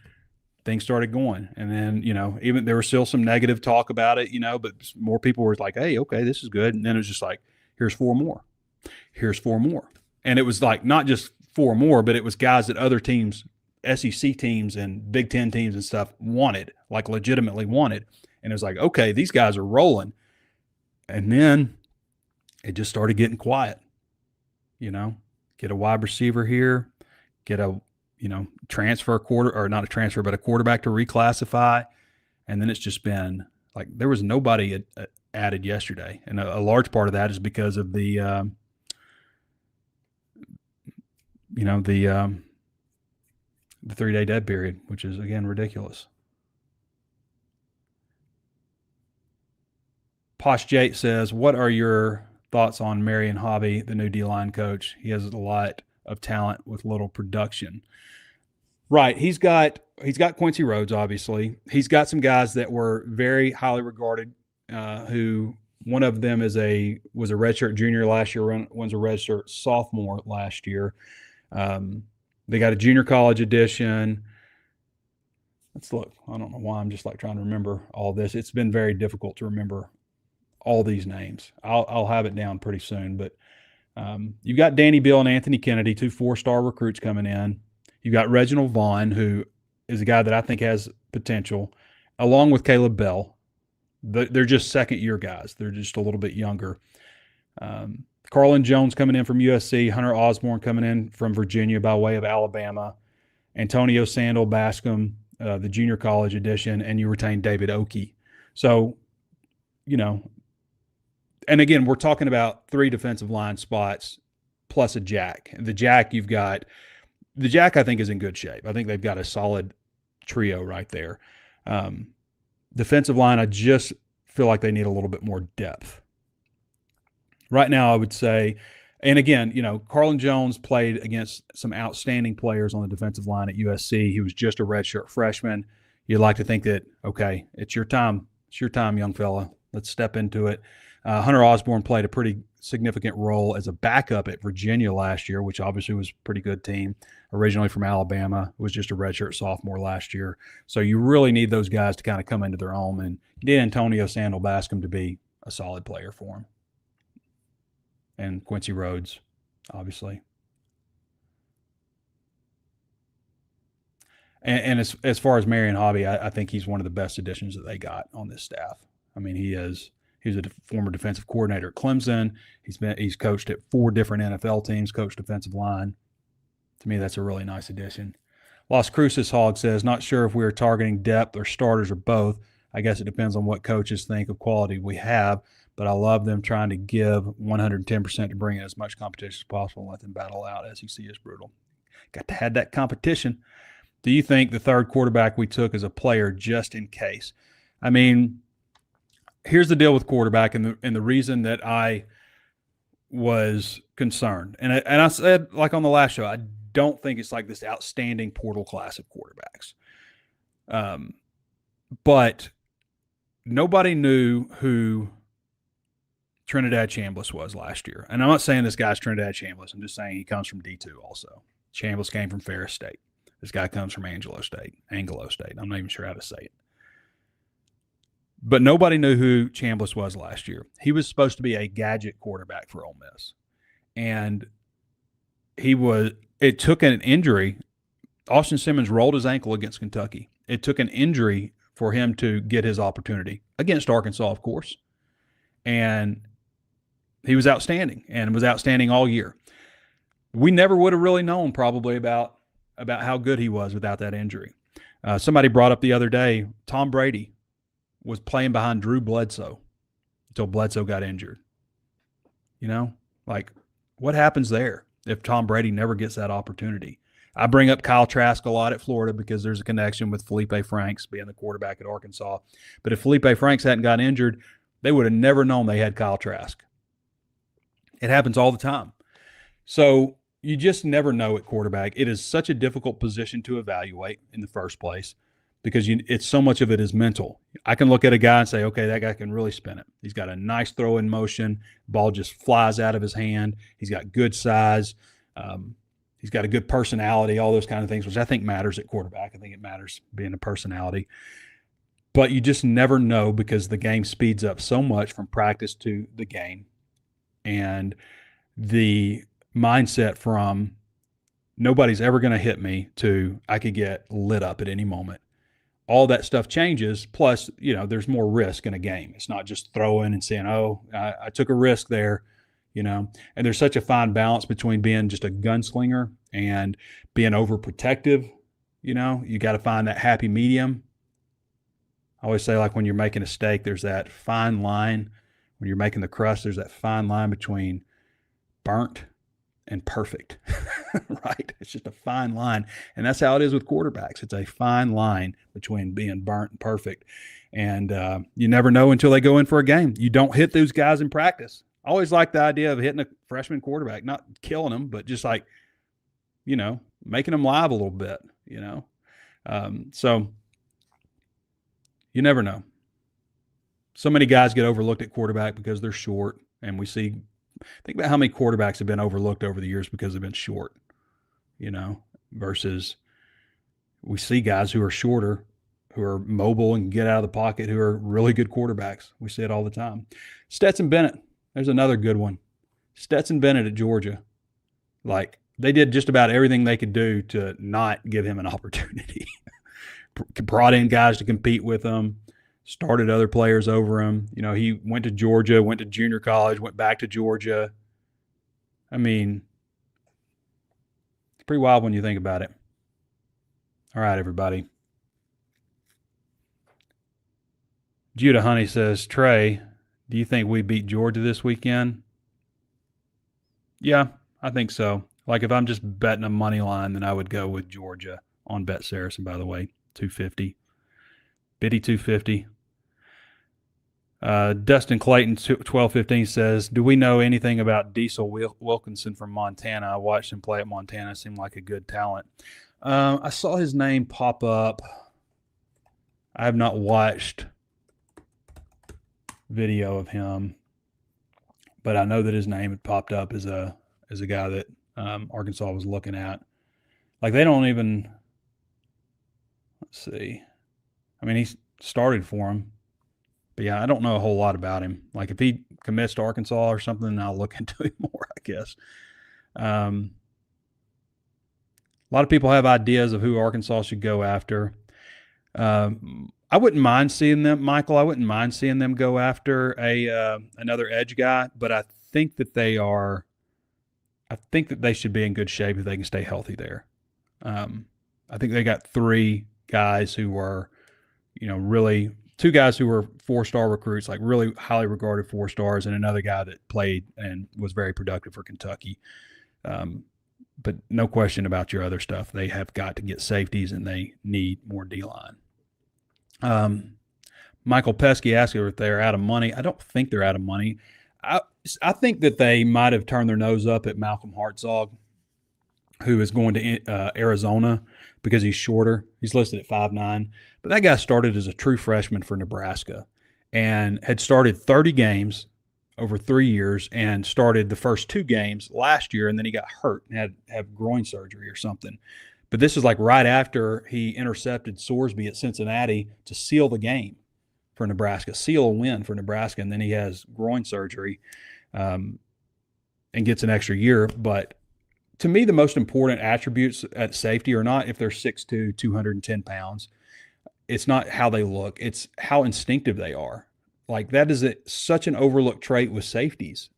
things started going. And then, even there was still some negative talk about it, but more people were like, hey, okay, this is good. And then it was just like, here's 4 more. Here's 4 more. And it was like not just 4 more, but it was guys that other teams, SEC teams and Big Ten teams and stuff wanted, like legitimately wanted. And it was like, okay, these guys are rolling. And then it just started getting quiet, get a wide receiver here, get a, transfer a quarterback to reclassify. And then it's just been like, there was nobody added yesterday. And a large part of that is because of the the 3-day dead period, which is, again, ridiculous. Posh Jate says, what are your thoughts on Marion Hobby, the new D-line coach? He has a lot of talent with little production. Right. He's got Quincy Rhodes, obviously. He's got some guys that were very highly regarded, who one of them was a redshirt junior last year, one's a redshirt sophomore last year. They got a junior college edition. Let's look. I don't know why I'm just like trying to remember all this. It's been very difficult to remember all these names. I'll have it down pretty soon. But you've got Danny Bill and Anthony Kennedy, 2 4-star recruits coming in. You've got Reginald Vaughn, who is a guy that I think has potential, along with Caleb Bell. They're just second-year guys. They're just a little bit younger. Carlin Jones coming in from USC, Hunter Osborne coming in from Virginia by way of Alabama, Antonio Sandal Bascom, the junior college edition, and you retain David Oakey. So, and again, we're talking about 3 defensive line spots plus a jack. The jack I think is in good shape. I think they've got a solid trio right there. Defensive line, I just feel like they need a little bit more depth. Right now, I would say, and again, Carlin Jones played against some outstanding players on the defensive line at USC. He was just a redshirt freshman. You'd like to think that, okay, it's your time. It's your time, young fella. Let's step into it. Hunter Osborne played a pretty significant role as a backup at Virginia last year, which obviously was a pretty good team. Originally from Alabama, was just a redshirt sophomore last year. So you really need those guys to kind of come into their own, and you need Antonio Sandal Bascom to be a solid player for him. And Quincy Rhodes, obviously. And as far as Marion Hobby, I think he's one of the best additions that they got on this staff. I mean, he's a former defensive coordinator at Clemson. He's coached at 4 different NFL teams, coached defensive line. To me, that's a really nice addition. Las Cruces Hog says, not sure if we are targeting depth or starters or both. I guess it depends on what coaches think of quality we have, but I love them trying to give 110% to bring in as much competition as possible and let them battle out. SEC is brutal. Got to have that competition. Do you think the third quarterback we took is a player just in case? I mean, here's the deal with quarterback, and the reason that I was concerned. And I said, like on the last show, I don't think it's like this outstanding portal class of quarterbacks. But nobody knew who Trinidad Chambliss was last year. And I'm not saying this guy's Trinidad Chambliss. I'm just saying he comes from D2 also. Chambliss came from Ferris State. This guy comes from Angelo State. I'm not even sure how to say it. But nobody knew who Chambliss was last year. He was supposed to be a gadget quarterback for Ole Miss. And it took an injury. Austin Simmons rolled his ankle against Kentucky. It took an injury for him to get his opportunity against Arkansas, of course. And he was outstanding and was outstanding all year. We never would have really known probably about how good he was without that injury. Somebody brought up the other day, Tom Brady was playing behind Drew Bledsoe until Bledsoe got injured. What happens there if Tom Brady never gets that opportunity? I bring up Kyle Trask a lot at Florida because there's a connection with Felipe Franks being the quarterback at Arkansas. But if Felipe Franks hadn't got injured, they would have never known they had Kyle Trask. It happens all the time. So you just never know at quarterback. It is such a difficult position to evaluate in the first place because it's so much of it is mental. I can look at a guy and say, okay, that guy can really spin it. He's got a nice throw in motion. Ball just flies out of his hand. He's got good size. He's got a good personality, all those kind of things, which I think matters at quarterback. I think it matters being a personality. But you just never know because the game speeds up so much from practice to the game. And the mindset from nobody's ever going to hit me to I could get lit up at any moment. All that stuff changes. Plus, there's more risk in a game. It's not just throwing and saying, oh, I took a risk there, and there's such a fine balance between being just a gunslinger and being overprotective. You got to find that happy medium. I always say, like, when you're making a steak, there's that fine line. When you're making the crust, there's that fine line between burnt and perfect, right? It's just a fine line. And that's how it is with quarterbacks. It's a fine line between being burnt and perfect. And you never know until they go in for a game. You don't hit those guys in practice. I always like the idea of hitting a freshman quarterback, not killing them, but just like, making them live a little bit, So you never know. So many guys get overlooked at quarterback because they're short. And think about how many quarterbacks have been overlooked over the years because they've been short, versus we see guys who are shorter, who are mobile and get out of the pocket, who are really good quarterbacks. We see it all the time. Stetson Bennett, there's another good one. Stetson Bennett at Georgia. Like, they did just about everything they could do to not give him an opportunity. Brought in guys to compete with him, started other players over him. He went to Georgia, went to junior college, went back to Georgia. I mean, it's pretty wild when you think about it. All right, everybody. Judah Honey says, Trey, do you think we beat Georgia this weekend? Yeah, I think so. Like, if I'm just betting a money line, then I would go with Georgia on Bet Saracen, by the way, 250. Biddy 250. Dustin Clayton 1215 says, do we know anything about Diesel Wilkinson from Montana? I watched him play at Montana. Seemed like a good talent. I saw his name pop up. I have not watched video of him, but I know that his name had popped up as a guy that Arkansas was looking at. Like, they don't even, let's see. I mean, he started for him, but yeah, I don't know a whole lot about him. Like, if he commits to Arkansas or something, I'll look into him more, I guess. A lot of people have ideas of who Arkansas should go after. I wouldn't mind seeing them, Michael. I wouldn't mind seeing them go after another edge guy, but I think that they should be in good shape if they can stay healthy there. I think they got three guys who are, really two guys who were 4-star recruits, like really highly regarded 4 stars, and another guy that played and was very productive for Kentucky. But no question about your other stuff. They have got to get safeties, and they need more D-line. Michael Pesky asked if they're out of money. I don't think they're out of money. I think that they might have turned their nose up at Malcolm Hartzog, who is going to Arizona because he's shorter. He's listed at 5'9", but that guy started as a true freshman for Nebraska and had started 30 games over 3 years and started the first 2 games last year, and then he got hurt and had to have groin surgery or something. But this is like right after he intercepted Sorsby at Cincinnati to seal the game for Nebraska, seal a win for Nebraska, and then he has groin surgery and gets an extra year. But to me, the most important attributes at safety are not if they're 6'2", 210 pounds. It's not how they look. It's how instinctive they are. Like, that is such an overlooked trait with safeties.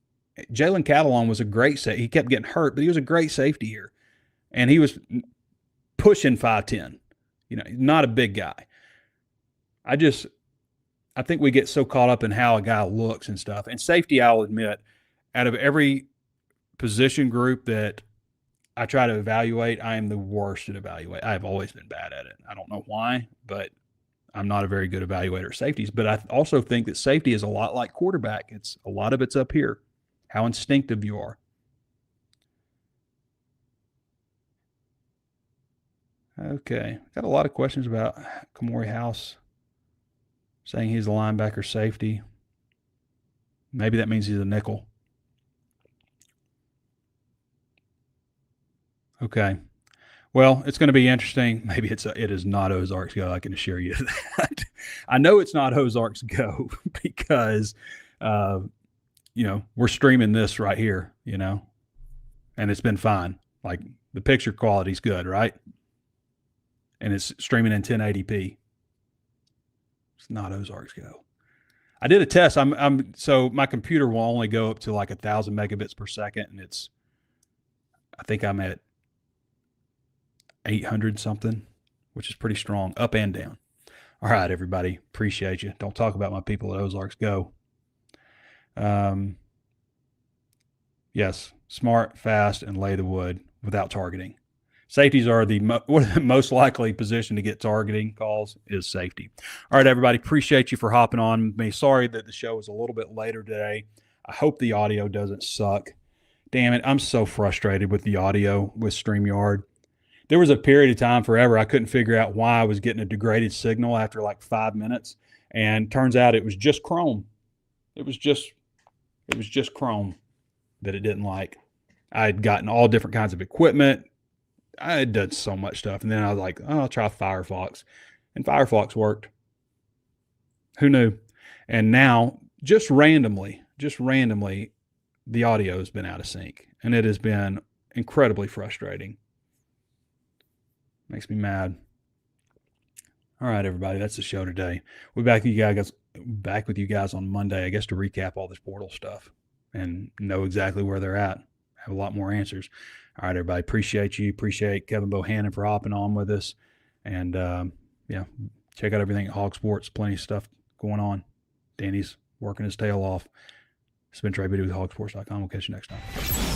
Jalen Catalon was a great safety. He kept getting hurt, but he was a great safety here. And he was pushing 5'10", not a big guy. I think we get so caught up in how a guy looks and stuff. And safety, I'll admit, out of every position group that I try to evaluate, I am the worst at evaluate. I've always been bad at it. I don't know why, but I'm not a very good evaluator of safeties. But I also think that safety is a lot like quarterback. A lot of it's up here, how instinctive you are. Okay, got a lot of questions about Kamori House saying he's a linebacker safety. Maybe that means he's a nickel. Okay. Well, it's going to be interesting. Maybe it is not Ozarks Go. I can assure you that. I know it's not Ozarks Go because, we're streaming this right here, and it's been fine. Like, the picture quality's good, right? And it's streaming in 1080p. It's not Ozarks Go. I did a test. So my computer will only go up to like 1,000 megabits per second, and I think I'm at 800 something, which is pretty strong, up and down. All right, everybody. Appreciate you. Don't talk about my people at Ozarks Go. Yes, smart, fast, and lay the wood without targeting. Safeties are the most likely position to get targeting calls is safety. All right, everybody, appreciate you for hopping on me. Sorry that the show was a little bit later today. I hope the audio doesn't suck. Damn it, I'm so frustrated with the audio with StreamYard. There was a period of time forever I couldn't figure out why I was getting a degraded signal after like 5 minutes, and turns out it was just Chrome. It was just Chrome that it didn't like. I had gotten all different kinds of equipment. I had done so much stuff, and then I was like, oh, I'll try Firefox, and Firefox worked. Who knew? And now, just randomly, the audio has been out of sync, and it has been incredibly frustrating. Makes me mad. All right, everybody, that's the show today. We'll be back with you guys on Monday, I guess, to recap all this portal stuff and know exactly where they're at. Have a lot more answers. All right, everybody, appreciate you. Appreciate Kevin Bohannon for hopping on with us. And, check out everything at HawgSports. Plenty of stuff going on. Danny's working his tail off. It's been Trey Biddy with HawgSports.com. We'll catch you next time.